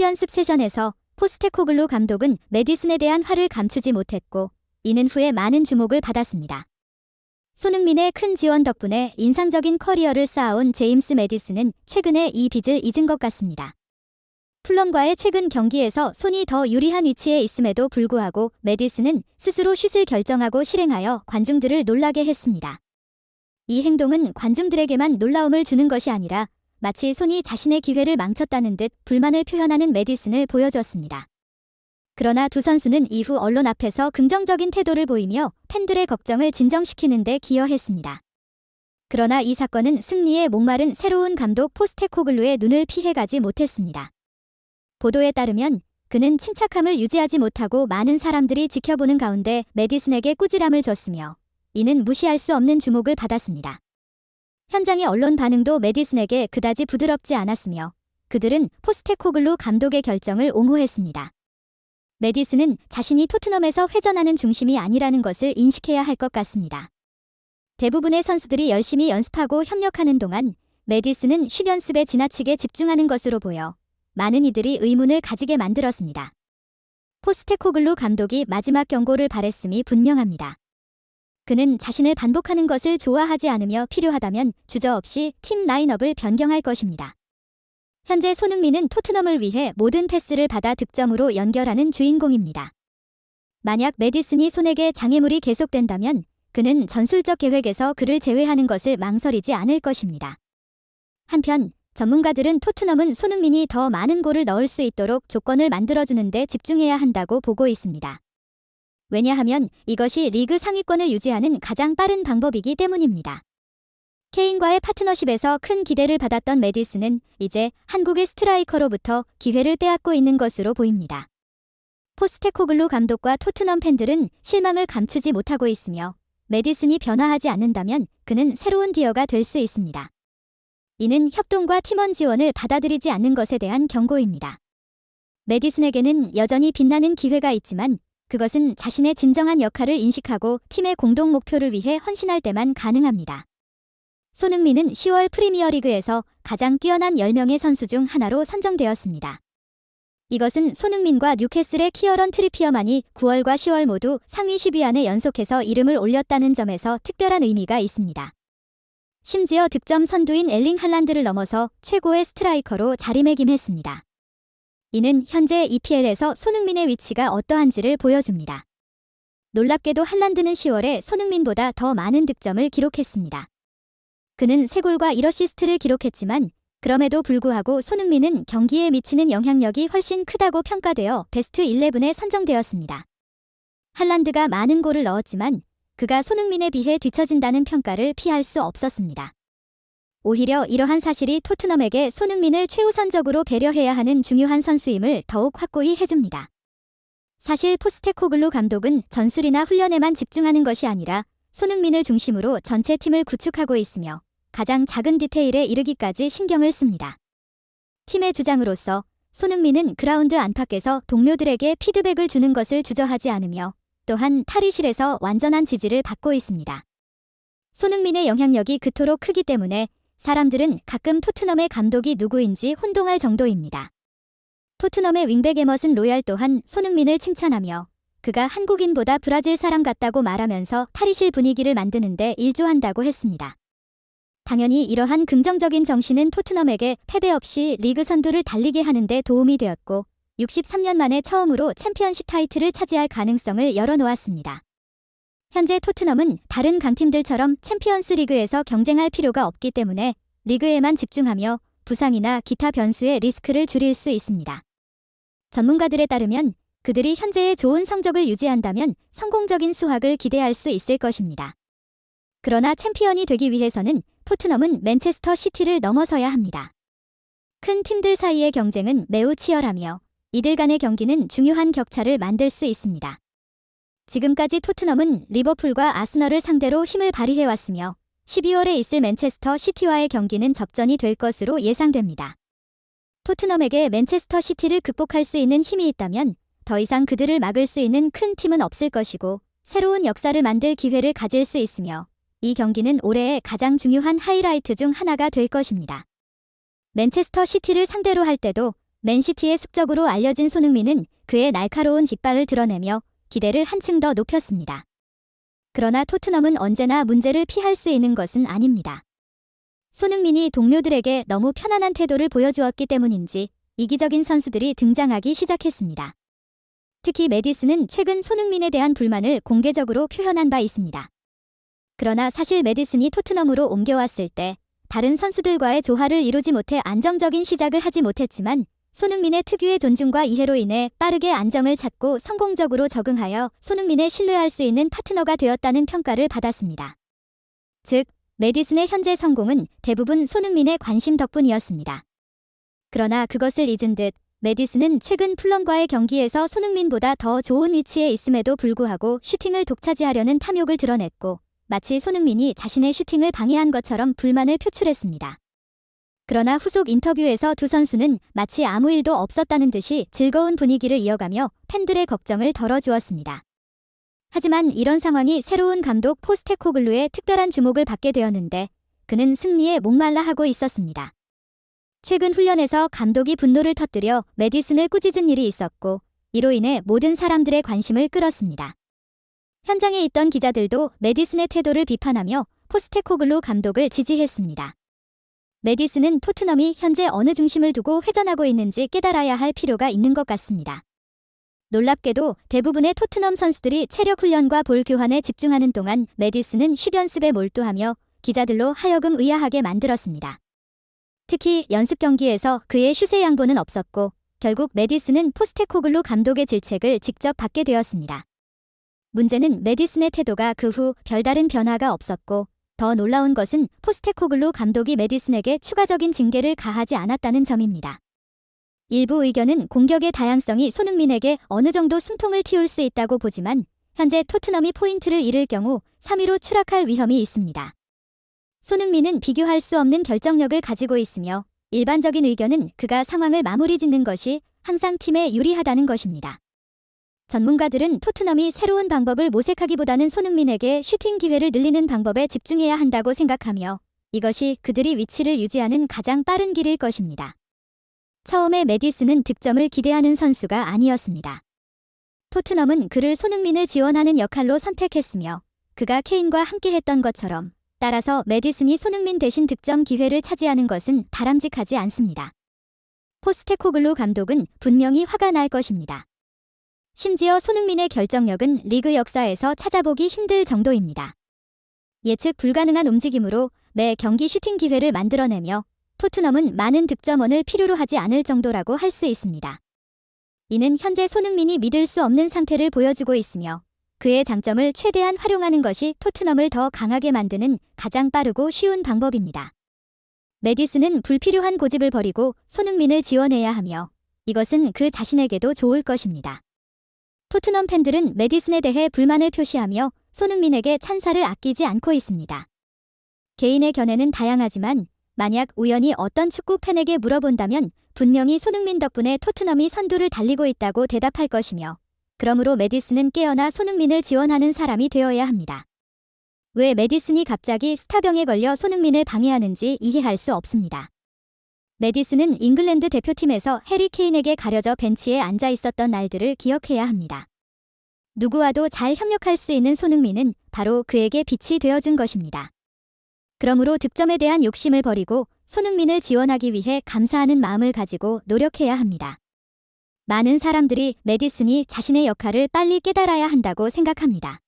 챔피언십 세션에서 포스테코글루 감독은 매디슨에 대한 화를 감추지 못했고 이는 후에 많은 주목을 받았습니다. 손흥민의 큰 지원 덕분에 인상적인 커리어를 쌓아온 제임스 매디슨은 최근에 이 빚을 잊은 것 같습니다. 풀럼과의 최근 경기에서 손이 더 유리한 위치에 있음에도 불구하고 매디슨은 스스로 슛을 결정하고 실행하여 관중들을 놀라게 했습니다. 이 행동은 관중들에게만 놀라움을 주는 것이 아니라 마치 손이 자신의 기회를 망쳤다는 듯 불만을 표현하는 매디슨을 보여주었습니다. 그러나 두 선수는 이후 언론 앞에서 긍정적인 태도를 보이며 팬들의 걱정을 진정시키는 데 기여했습니다. 그러나 이 사건은 승리에 목마른 새로운 감독 포스테코글루의 눈을 피해가지 못했습니다. 보도에 따르면 그는 침착함을 유지하지 못하고 많은 사람들이 지켜보는 가운데 매디슨에게 꾸지람을 줬으며 이는 무시할 수 없는 주목을 받았습니다. 현장의 언론 반응도 매디슨에게 그다지 부드럽지 않았으며 그들은 포스테코글루 감독의 결정을 옹호했습니다. 매디슨은 자신이 토트넘에서 회전하는 중심이 아니라는 것을 인식해야 할 것 같습니다. 대부분의 선수들이 열심히 연습하고 협력하는 동안 매디슨은 슛 연습에 지나치게 집중하는 것으로 보여 많은 이들이 의문을 가지게 만들었습니다. 포스테코글루 감독이 마지막 경고를 발했음이 분명합니다. 그는 자신을 반복하는 것을 좋아하지 않으며 필요하다면 주저없이 팀 라인업을 변경할 것입니다. 현재 손흥민은 토트넘을 위해 모든 패스를 받아 득점으로 연결하는 주인공입니다. 만약 매디슨이 손에게 장애물이 계속된다면 그는 전술적 계획에서 그를 제외하는 것을 망설이지 않을 것입니다. 한편 전문가들은 토트넘은 손흥민이 더 많은 골을 넣을 수 있도록 조건을 만들어주는 데 집중해야 한다고 보고 있습니다. 왜냐하면 이것이 리그 상위권을 유지하는 가장 빠른 방법이기 때문입니다. 케인과의 파트너십에서 큰 기대를 받았던 매디슨은 이제 한국의 스트라이커로부터 기회를 빼앗고 있는 것으로 보입니다. 포스테코글루 감독과 토트넘 팬들은 실망을 감추지 못하고 있으며 매디슨이 변화하지 않는다면 그는 새로운 디어가 될 수 있습니다. 이는 협동과 팀원 지원을 받아들이지 않는 것에 대한 경고입니다. 매디슨에게는 여전히 빛나는 기회가 있지만 그것은 자신의 진정한 역할을 인식하고 팀의 공동 목표를 위해 헌신할 때만 가능합니다. 손흥민은 10월 프리미어리그에서 가장 뛰어난 10명의 선수 중 하나로 선정되었습니다. 이것은 손흥민과 뉴캐슬의 키어런 트리피어만이 9월과 10월 모두 상위 10위 안에 연속해서 이름을 올렸다는 점에서 특별한 의미가 있습니다. 심지어 득점 선두인 엘링 할란드를 넘어서 최고의 스트라이커로 자리매김했습니다. 이는 현재 EPL에서 손흥민의 위치가 어떠한지를 보여줍니다. 놀랍게도 할란드는 10월에 손흥민보다 더 많은 득점을 기록했습니다. 그는 3골과 1어시스트를 기록했지만 그럼에도 불구하고 손흥민은 경기에 미치는 영향력이 훨씬 크다고 평가되어 베스트 11에 선정되었습니다. 할란드가 많은 골을 넣었지만 그가 손흥민에 비해 뒤처진다는 평가를 피할 수 없었습니다. 오히려 이러한 사실이 토트넘에게 손흥민을 최우선적으로 배려해야 하는 중요한 선수임을 더욱 확고히 해줍니다. 사실 포스테코글루 감독은 전술이나 훈련에만 집중하는 것이 아니라 손흥민을 중심으로 전체 팀을 구축하고 있으며 가장 작은 디테일에 이르기까지 신경을 씁니다. 팀의 주장으로서 손흥민은 그라운드 안팎에서 동료들에게 피드백을 주는 것을 주저하지 않으며 또한 탈의실에서 완전한 지지를 받고 있습니다. 손흥민의 영향력이 그토록 크기 때문에 사람들은 가끔 토트넘의 감독이 누구인지 혼동할 정도입니다. 토트넘의 윙백 에머슨 로얄 또한 손흥민을 칭찬하며 그가 한국인보다 브라질 사람 같다고 말하면서 탈의실 분위기를 만드는데 일조한다고 했습니다. 당연히 이러한 긍정적인 정신은 토트넘에게 패배 없이 리그 선두를 달리게 하는 데 도움이 되었고 63년 만에 처음으로 챔피언십 타이틀을 차지할 가능성을 열어놓았습니다. 현재 토트넘은 다른 강팀들처럼 챔피언스 리그에서 경쟁할 필요가 없기 때문에 리그에만 집중하며 부상이나 기타 변수의 리스크를 줄일 수 있습니다. 전문가들에 따르면 그들이 현재의 좋은 성적을 유지한다면 성공적인 수확을 기대할 수 있을 것입니다. 그러나 챔피언이 되기 위해서는 토트넘은 맨체스터 시티를 넘어서야 합니다. 큰 팀들 사이의 경쟁은 매우 치열하며 이들 간의 경기는 중요한 격차를 만들 수 있습니다. 지금까지 토트넘은 리버풀과 아스널을 상대로 힘을 발휘해왔으며 12월에 있을 맨체스터 시티와의 경기는 접전이 될 것으로 예상됩니다. 토트넘에게 맨체스터 시티를 극복할 수 있는 힘이 있다면 더 이상 그들을 막을 수 있는 큰 팀은 없을 것이고 새로운 역사를 만들 기회를 가질 수 있으며 이 경기는 올해의 가장 중요한 하이라이트 중 하나가 될 것입니다. 맨체스터 시티를 상대로 할 때도 맨시티의 숙적으로 알려진 손흥민은 그의 날카로운 뒷발을 드러내며 기대를 한층 더 높였습니다. 그러나 토트넘은 언제나 문제를 피할 수 있는 것은 아닙니다. 손흥민이 동료들에게 너무 편안한 태도를 보여주었기 때문인지 이기적인 선수들이 등장하기 시작했습니다. 특히 메디슨은 최근 손흥민에 대한 불만을 공개적으로 표현한 바 있습니다. 그러나 사실 메디슨이 토트넘으로 옮겨왔을 때 다른 선수들과의 조화를 이루지 못해 안정적인 시작을 하지 못했지만 손흥민의 특유의 존중과 이해로 인해 빠르게 안정을 찾고 성공적으로 적응하여 손흥민에 신뢰할 수 있는 파트너가 되었다는 평가를 받았습니다. 즉, 메디슨의 현재 성공은 대부분 손흥민의 관심 덕분이었습니다. 그러나 그것을 잊은 듯 메디슨은 최근 풀럼과의 경기에서 손흥민보다 더 좋은 위치에 있음에도 불구하고 슈팅을 독차지하려는 탐욕을 드러냈고 마치 손흥민이 자신의 슈팅을 방해한 것처럼 불만을 표출했습니다. 그러나 후속 인터뷰에서 두 선수는 마치 아무 일도 없었다는 듯이 즐거운 분위기를 이어가며 팬들의 걱정을 덜어주었습니다. 하지만 이런 상황이 새로운 감독 포스테코글루의 특별한 주목을 받게 되었는데 그는 승리에 목말라 하고 있었습니다. 최근 훈련에서 감독이 분노를 터뜨려 메디슨을 꾸짖은 일이 있었고 이로 인해 모든 사람들의 관심을 끌었습니다. 현장에 있던 기자들도 메디슨의 태도를 비판하며 포스테코글루 감독을 지지했습니다. 메디슨은 토트넘이 현재 어느 중심을 두고 회전하고 있는지 깨달아야 할 필요가 있는 것 같습니다. 놀랍게도 대부분의 토트넘 선수들이 체력 훈련과 볼 교환에 집중하는 동안 메디슨은 슛 연습에 몰두하며 기자들로 하여금 의아하게 만들었습니다. 특히 연습 경기에서 그의 슛의 양보는 없었고 결국 메디슨은 포스테코글루 감독의 질책을 직접 받게 되었습니다. 문제는 메디슨의 태도가 그 후 별다른 변화가 없었고 더 놀라운 것은 포스테코글루 감독이 메디슨에게 추가적인 징계를 가하지 않았다는 점입니다. 일부 의견은 공격의 다양성이 손흥민에게 어느 정도 숨통을 틔울 수 있다고 보지만 현재 토트넘이 포인트를 잃을 경우 3위로 추락할 위험이 있습니다. 손흥민은 비교할 수 없는 결정력을 가지고 있으며 일반적인 의견은 그가 상황을 마무리 짓는 것이 항상 팀에 유리하다는 것입니다. 전문가들은 토트넘이 새로운 방법을 모색하기보다는 손흥민에게 슈팅 기회를 늘리는 방법에 집중해야 한다고 생각하며 이것이 그들이 위치를 유지하는 가장 빠른 길일 것입니다. 처음에 메디슨은 득점을 기대하는 선수가 아니었습니다. 토트넘은 그를 손흥민을 지원하는 역할로 선택했으며 그가 케인과 함께했던 것처럼 따라서 메디슨이 손흥민 대신 득점 기회를 차지하는 것은 바람직하지 않습니다. 포스테코글루 감독은 분명히 화가 날 것입니다. 심지어 손흥민의 결정력은 리그 역사에서 찾아보기 힘들 정도입니다. 예측 불가능한 움직임으로 매 경기 슈팅 기회를 만들어내며 토트넘은 많은 득점원을 필요로 하지 않을 정도라고 할 수 있습니다. 이는 현재 손흥민이 믿을 수 없는 상태를 보여주고 있으며 그의 장점을 최대한 활용하는 것이 토트넘을 더 강하게 만드는 가장 빠르고 쉬운 방법입니다. 메디슨은 불필요한 고집을 버리고 손흥민을 지원해야 하며 이것은 그 자신에게도 좋을 것입니다. 토트넘 팬들은 메디슨에 대해 불만을 표시하며 손흥민에게 찬사를 아끼지 않고 있습니다. 개인의 견해는 다양하지만 만약 우연히 어떤 축구 팬에게 물어본다면 분명히 손흥민 덕분에 토트넘이 선두를 달리고 있다고 대답할 것이며 그러므로 메디슨은 깨어나 손흥민을 지원하는 사람이 되어야 합니다. 왜 메디슨이 갑자기 스타병에 걸려 손흥민을 방해하는지 이해할 수 없습니다. 메디슨은 잉글랜드 대표팀에서 해리 케인에게 가려져 벤치에 앉아 있었던 날들을 기억해야 합니다. 누구와도 잘 협력할 수 있는 손흥민은 바로 그에게 빛이 되어준 것입니다. 그러므로 득점에 대한 욕심을 버리고 손흥민을 지원하기 위해 감사하는 마음을 가지고 노력해야 합니다. 많은 사람들이 메디슨이 자신의 역할을 빨리 깨달아야 한다고 생각합니다.